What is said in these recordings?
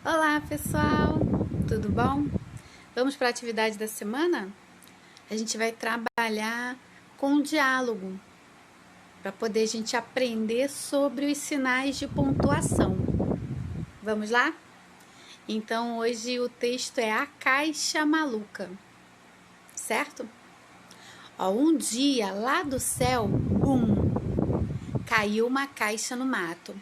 Olá, pessoal! Tudo bom? Vamos para a atividade da semana? A gente vai trabalhar com o diálogo para poder a gente aprender sobre os sinais de pontuação. Vamos lá? Então, hoje o texto é A Caixa Maluca, certo? Um dia, lá do céu, bum! Caiu uma caixa no mato.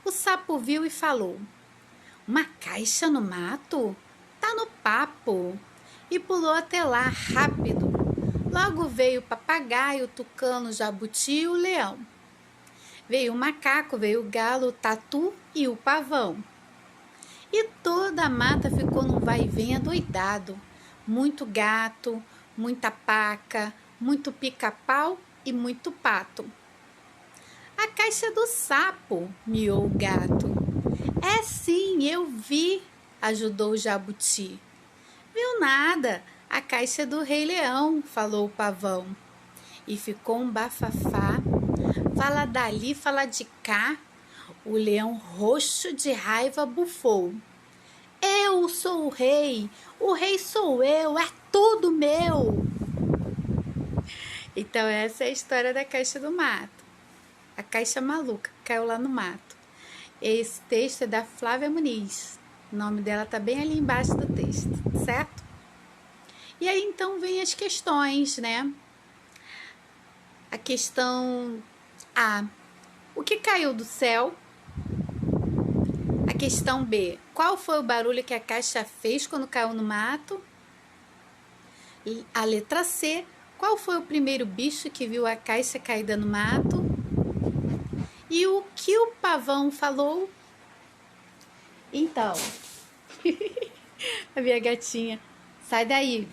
O sapo viu e falou: "Uma caixa no mato? Tá no papo!" E pulou até lá, rápido. Logo veio o papagaio, o tucano, o jabuti e o leão. Veio o macaco, veio o galo, o tatu e o pavão. E toda a mata ficou num vai-vem adoidado. Muito gato, muita paca, muito pica-pau e muito pato. "A caixa do sapo", miou o gato. "É sim, eu vi", ajudou o jabuti. "Viu nada, a caixa do Rei Leão", falou o pavão. E ficou um bafafá, fala dali, fala de cá. O leão, roxo de raiva, bufou: "Eu sou o rei sou eu, é tudo meu". Então essa é a história da caixa do mato. A caixa maluca caiu lá no mato. Esse texto é da Flávia Muniz. O nome dela tá bem ali embaixo do texto, certo? E aí então vem as questões, né? A questão A: o que caiu do céu? A questão B: qual foi o barulho que a caixa fez quando caiu no mato? E a letra C: qual foi o primeiro bicho que viu a caixa caída no mato? E o que o pavão falou? Então, a minha gatinha, sai daí.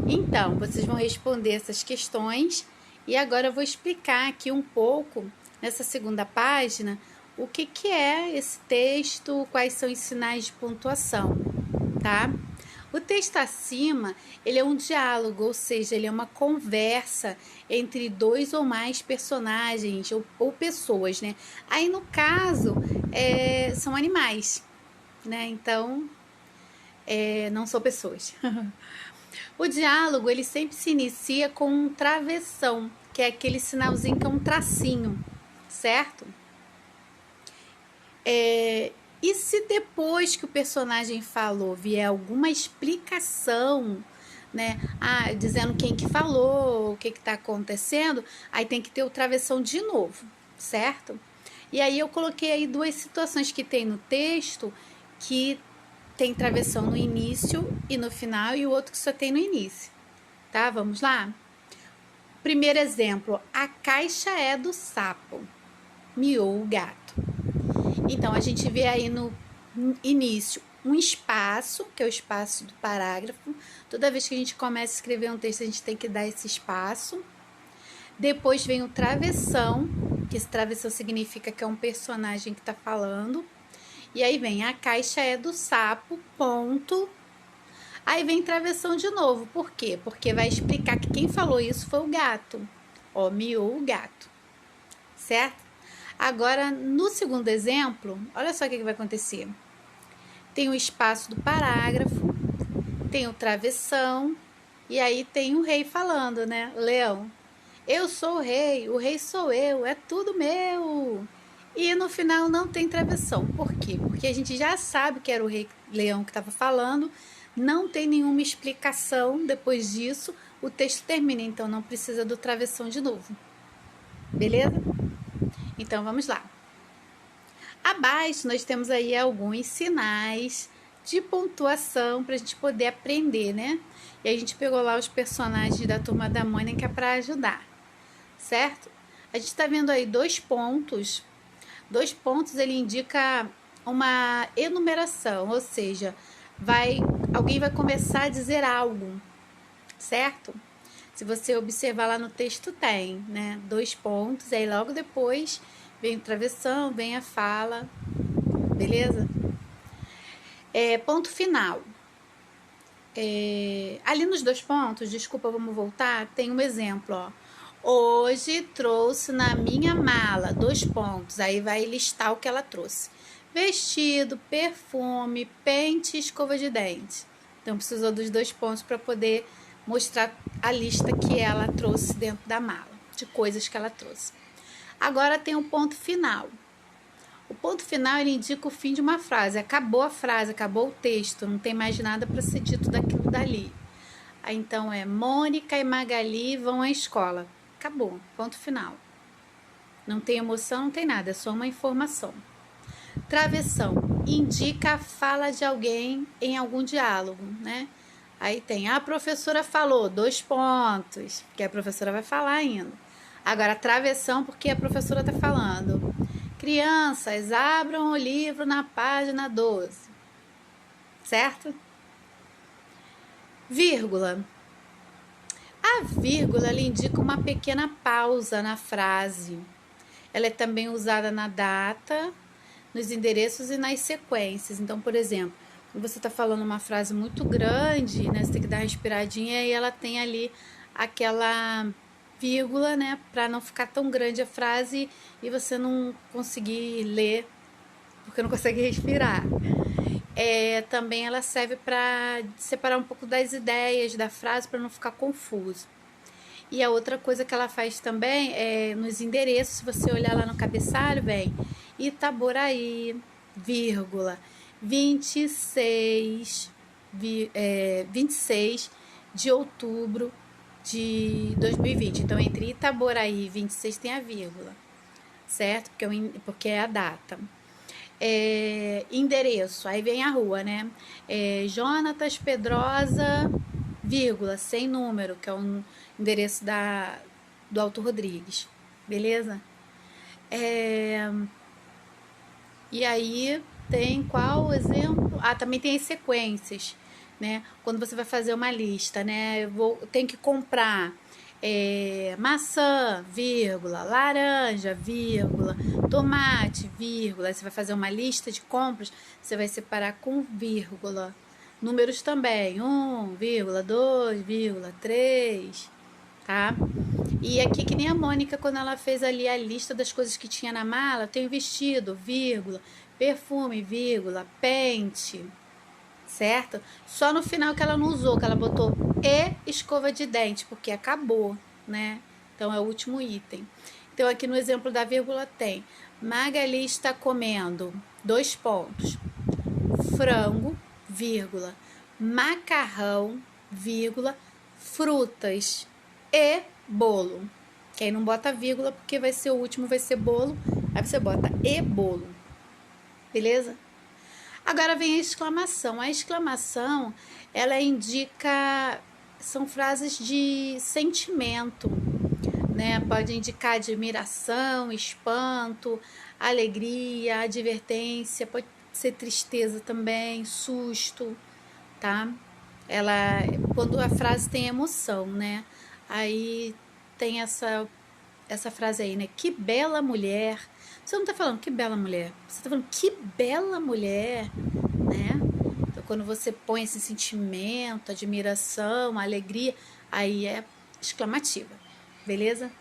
Então, vocês vão responder essas questões e agora eu vou explicar aqui um pouco, nessa segunda página, o que é esse texto, quais são os sinais de pontuação, tá? O texto acima, ele é um diálogo, ou seja, ele é uma conversa entre dois ou mais personagens ou pessoas, né? Aí, no caso, são animais, né? Então, não são pessoas. O diálogo, ele sempre se inicia com um travessão, que é aquele sinalzinho que é um tracinho, certo? E se depois que o personagem falou vier alguma explicação, né, dizendo quem que falou, o que está acontecendo, aí tem que ter o travessão de novo, certo? E aí eu coloquei aí duas situações que tem no texto, que tem travessão no início e no final, e o outro que só tem no início, tá? Vamos lá? Primeiro exemplo: a caixa é do sapo, miou o gato. Então, a gente vê aí no início um espaço, que é o espaço do parágrafo. Toda vez que a gente começa a escrever um texto, a gente tem que dar esse espaço. Depois vem o travessão, que esse travessão significa que é um personagem que está falando. E aí vem: a caixa é do sapo, ponto. Aí vem travessão de novo. Por quê? Porque vai explicar que quem falou isso foi o gato. Miou o gato. Certo? Agora, no segundo exemplo, olha só o que vai acontecer. Tem o espaço do parágrafo, tem o travessão, e aí tem o rei falando, né? Leão: "Eu sou o rei sou eu, é tudo meu". E no final não tem travessão. Por quê? Porque a gente já sabe que era o rei leão que estava falando, não tem nenhuma explicação depois disso, o texto termina, então não precisa do travessão de novo. Beleza? Então vamos lá. Abaixo nós temos aí alguns sinais de pontuação para a gente poder aprender, né? E a gente pegou lá os personagens da Turma da Mônica para ajudar, certo? A gente está vendo aí 2 pontos. 2 pontos, ele indica uma enumeração, ou seja, alguém vai começar a dizer algo, certo? Se você observar lá no texto tem, né? 2 pontos, aí logo depois vem o travessão, vem a fala, beleza? Ponto final. Ali nos 2 pontos, desculpa, vamos voltar, tem um exemplo, ó. "Hoje trouxe na minha mala", 2 pontos, aí vai listar o que ela trouxe. vestido, perfume, pente e escova de dente. Então, precisou dos 2 pontos para poder mostrar a lista que ela trouxe dentro da mala, de coisas que ela trouxe. Agora tem um ponto final. O ponto final, ele indica o fim de uma frase. Acabou a frase, acabou o texto, não tem mais nada para ser dito daquilo dali. Aí, então, Mônica e Magali vão à escola. Acabou, ponto final. Não tem emoção, não tem nada, é só uma informação. Travessão, indica a fala de alguém em algum diálogo, né? Aí tem, a professora falou, 2 pontos, porque a professora vai falar ainda. Agora, travessão, porque a professora está falando. Crianças, abram o livro na página 12. Certo? Vírgula. A vírgula, ela indica uma pequena pausa na frase. Ela é também usada na data, nos endereços e nas sequências. Então, por exemplo, quando você está falando uma frase muito grande, né, você tem que dar uma respiradinha e ela tem ali aquela vírgula, né, para não ficar tão grande a frase e você não conseguir ler porque não consegue respirar. Também ela serve para separar um pouco das ideias da frase para não ficar confuso. E a outra coisa que ela faz também é nos endereços, se você olhar lá no cabeçalho, vem Itaboraí, vírgula, 26 de outubro de 2020. Então, entre Itaboraí e 26 tem a vírgula, certo? Porque é a data. Endereço, aí vem a rua, né? Jonatas Pedrosa, vírgula, sem número, que é o endereço do Alto Rodrigues, beleza? E aí tem qual exemplo? Também tem as sequências, né? Quando você vai fazer uma lista, né? Tem que comprar maçã, vírgula, laranja, vírgula, tomate, vírgula. Aí você vai fazer uma lista de compras, você vai separar com vírgula. Números também, 1,2,3, tá? E aqui, que nem a Mônica, quando ela fez ali a lista das coisas que tinha na mala, tem o vestido, vírgula, perfume, vírgula, pente, certo? Só no final que ela não usou, que ela botou e escova de dente, porque acabou, né? Então, é o último item. Então, aqui no exemplo da vírgula tem Magali está comendo, 2 pontos, frango, vírgula, macarrão, vírgula, frutas e bolo. Que aí não bota vírgula porque vai ser o último, vai ser bolo. Aí você bota e bolo. Beleza? Agora vem a exclamação. A exclamação, ela indica, são frases de sentimento, né? Pode indicar admiração, espanto, alegria, advertência, pode ser tristeza também, susto, tá? Quando a frase tem emoção, né? Aí tem essa frase aí, né? Que bela mulher. Você não tá falando que bela mulher, você tá falando que bela mulher, né? Então, quando você põe esse sentimento, admiração, alegria, aí é exclamativa, beleza?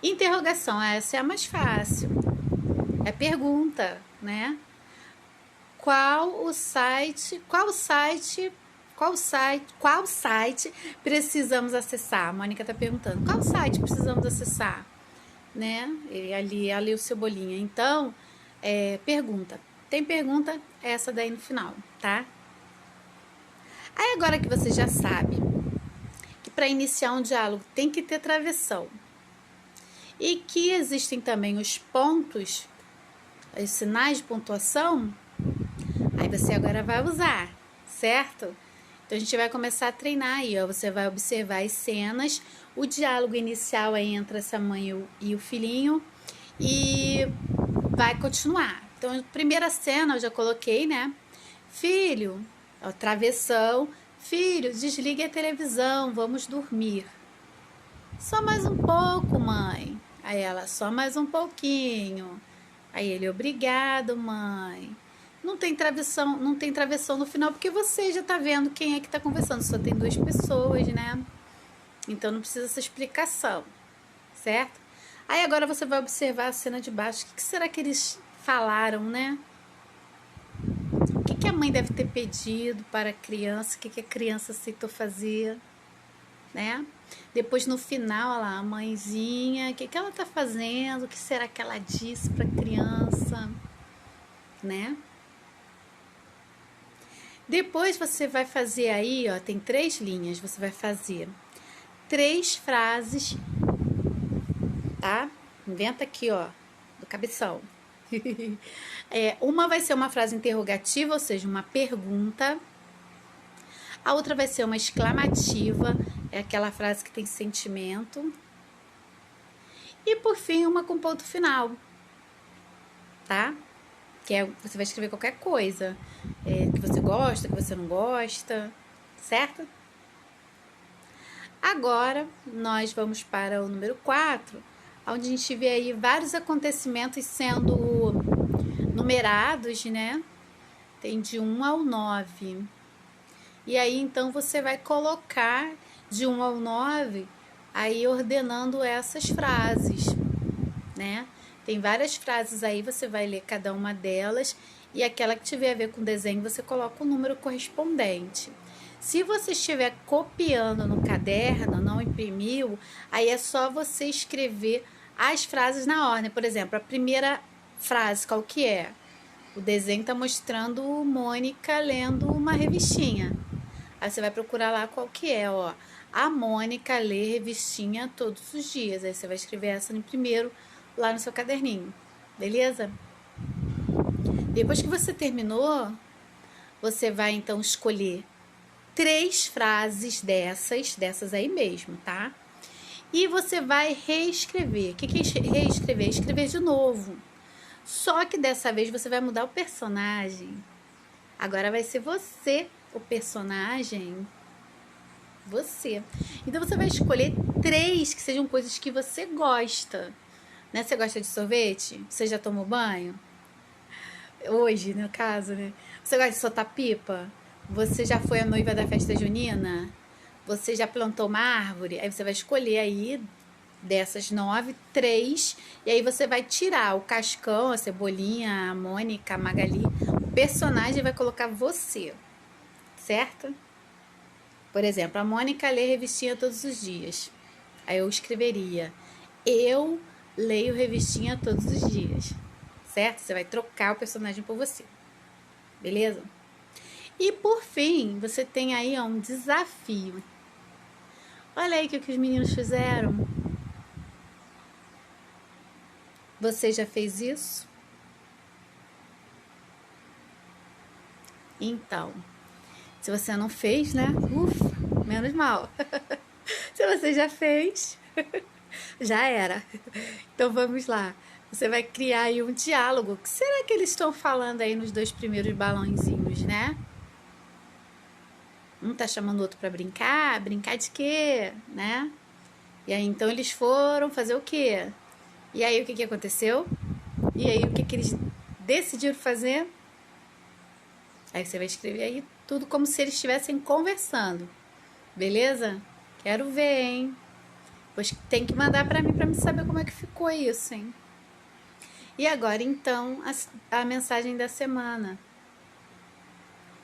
Interrogação, essa é a mais fácil. É pergunta, né? Qual site precisamos acessar? A Mônica tá perguntando. Qual site precisamos acessar? Né? Ali o Cebolinha. Então, pergunta. Tem pergunta, essa daí no final, tá? Aí agora que você já sabe que para iniciar um diálogo tem que ter travessão e que existem também os pontos, os sinais de pontuação, aí você agora vai usar, certo? Então, a gente vai começar a treinar aí, ó. Você vai observar as cenas, o diálogo inicial aí entre essa mãe e o filhinho e vai continuar. Então, a primeira cena eu já coloquei, né? Filho, ó, travessão. Filho, desligue a televisão, vamos dormir. Só mais um pouco, mãe. Aí ela, só mais um pouquinho. Aí ele, obrigado, mãe. Não tem travessão no final, porque você já tá vendo quem é que tá conversando. Só tem 2 pessoas, né? Então não precisa essa explicação, certo? Aí agora você vai observar a cena de baixo. O que será que eles falaram, né? O que a mãe deve ter pedido para a criança, o que a criança aceitou fazer, né? Depois no final, olha lá, a mãezinha, o que ela tá fazendo, o que será que ela disse para a criança, né? Depois você vai fazer aí, ó, tem 3 linhas, você vai fazer 3 frases, tá? Inventa aqui, ó, do cabeção. Uma vai ser uma frase interrogativa, ou seja, uma pergunta. A outra vai ser uma exclamativa, é aquela frase que tem sentimento. E por fim, uma com ponto final, tá? Você vai escrever qualquer coisa que você gosta, que você não gosta, certo? Agora, nós vamos para o número 4, onde a gente vê aí vários acontecimentos sendo numerados, né? Tem de 1 ao 9. E aí, então, você vai colocar de 1 ao 9, aí ordenando essas frases, né? Tem várias frases aí, você vai ler cada uma delas e aquela que tiver a ver com desenho, você coloca o número correspondente. Se você estiver copiando no caderno, não imprimiu, aí é só você escrever as frases na ordem. Por exemplo, a primeira frase, qual que é? O desenho está mostrando Mônica lendo uma revistinha. Aí você vai procurar lá qual que é, ó. A Mônica lê revistinha todos os dias. Aí você vai escrever essa no primeiro, lá no seu caderninho, beleza? Depois que você terminou, você vai então escolher 3 frases dessas aí mesmo, tá? E você vai reescrever. O que é reescrever? Escrever de novo. Só que dessa vez você vai mudar o personagem. Agora vai ser você o personagem. Você. Então você vai escolher 3 que sejam coisas que você gosta. Né? Você gosta de sorvete? Você já tomou banho? Hoje, no caso, né? Você gosta de soltar pipa? Você já foi a noiva da festa junina? Você já plantou uma árvore? Aí você vai escolher aí, dessas 9, 3. E aí você vai tirar o Cascão, a Cebolinha, a Mônica, a Magali. O personagem vai colocar você, certo? Por exemplo, a Mônica lê revistinha todos os dias. Aí eu escreveria: eu leio revistinha todos os dias, certo? Você vai trocar o personagem por você, beleza? E por fim, você tem aí um desafio. Olha aí o que os meninos fizeram. Você já fez isso? Então, se você não fez, né? Ufa, menos mal. Se você já fez, já era. Então vamos lá. Você vai criar aí um diálogo. O que será que eles estão falando aí nos 2 primeiros balãozinhos, né? Um tá chamando o outro para brincar. Brincar de quê? Né? E aí então eles foram fazer o quê? E aí o que aconteceu? E aí o que eles decidiram fazer? Aí você vai escrever aí tudo como se eles estivessem conversando. Beleza? Quero ver, hein? Pois tem que mandar para mim saber como é que ficou isso, hein? E agora, então, a mensagem da semana.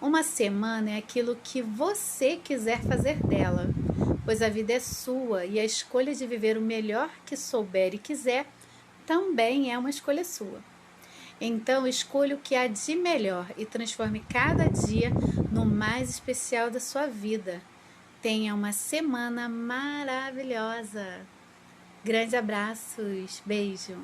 Uma semana é aquilo que você quiser fazer dela, pois a vida é sua e a escolha de viver o melhor que souber e quiser também é uma escolha sua. Então, escolha o que há de melhor e transforme cada dia no mais especial da sua vida. Tenha uma semana maravilhosa. Grandes abraços. Beijo.